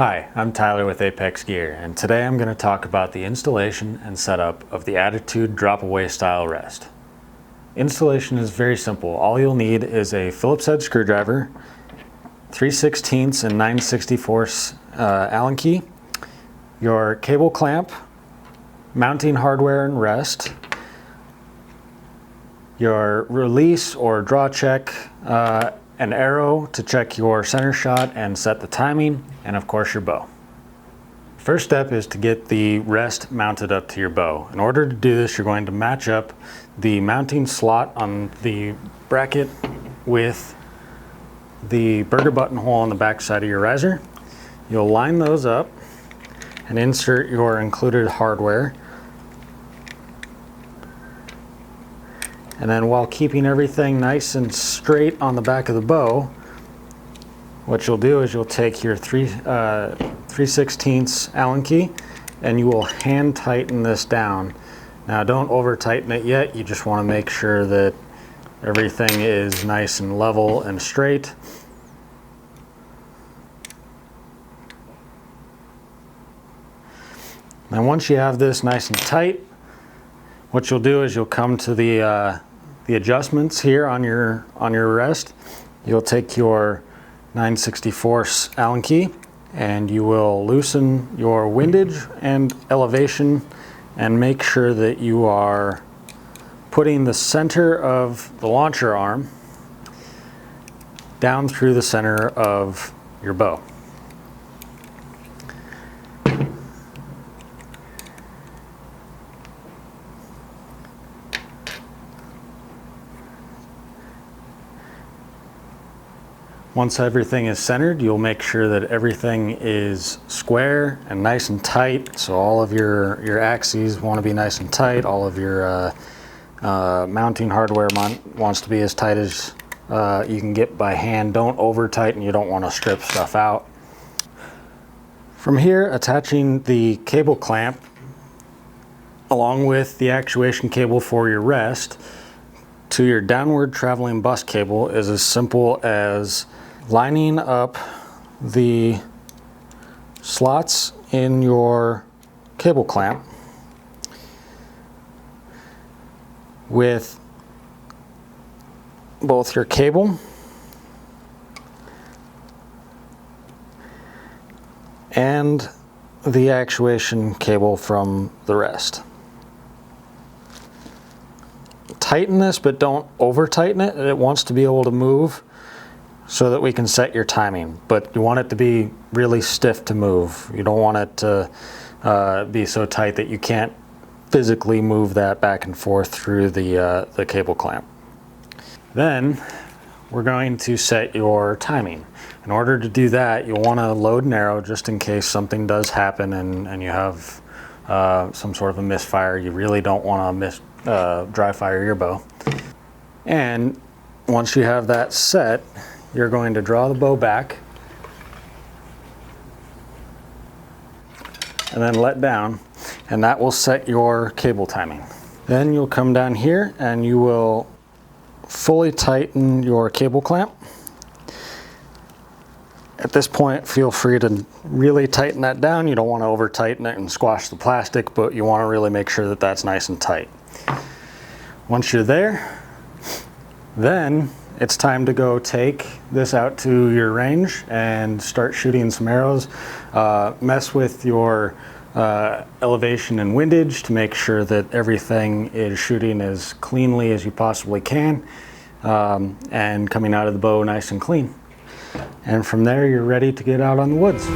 Hi, I'm Tyler with Apex Gear, and today I'm going to talk about the installation and setup of the Attitude drop-away style rest. Installation is very simple. All you'll need is a Phillips head screwdriver, 3/16 and 9/64 Allen key, your cable clamp, mounting hardware and rest, your release or draw check, an arrow to check your center shot and set the timing, and of course your bow. First step is to get the rest mounted up to your bow. In order to do this, you're going to match up the mounting slot on the bracket with the burger buttonhole on the back side of your riser. You'll line those up and insert your included hardware. And then while keeping everything nice and straight on the back of the bow, what you'll do is you'll take your 3/16 Allen key and you will hand tighten this down. Now don't over tighten it yet, you just want to make sure that everything is nice and level and straight. Now once you have this nice and tight, what you'll do is you'll come to the adjustments here on your rest. You'll take your 9/64 Allen key and you will loosen your windage and elevation and make sure that you are putting the center of the launcher arm down through the center of your bow. Once everything is centered, you'll make sure that everything is square and nice and tight. So all of your axes want to be nice and tight. All of your mounting hardware wants to be as tight as you can get by hand. Don't over tighten, you don't want to strip stuff out. From here, attaching the cable clamp along with the actuation cable for your rest to your downward traveling bus cable is as simple as lining up the slots in your cable clamp with both your cable and the actuation cable from the rest. Tighten this, but don't over tighten it. It wants to be able to move so that we can set your timing, but you want it to be really stiff to move. You don't want it to be so tight that you can't physically move that back and forth through the cable clamp. Then we're going to set your timing. In order to do that, you'll want to load an arrow just in case something does happen and you have some sort of a misfire. You really don't want to dry fire your bow. And once you have that set, you're going to draw the bow back and then let down, and that will set your cable timing. Then you'll come down here and you will fully tighten your cable clamp. At this point, feel free to really tighten that down. You don't want to over tighten it and squash the plastic, but you want to really make sure that that's nice and tight. Once you're there, then it's time to go take this out to your range and start shooting some arrows. Mess with your elevation and windage to make sure that everything is shooting as cleanly as you possibly can and coming out of the bow nice and clean. And from there, you're ready to get out on the woods.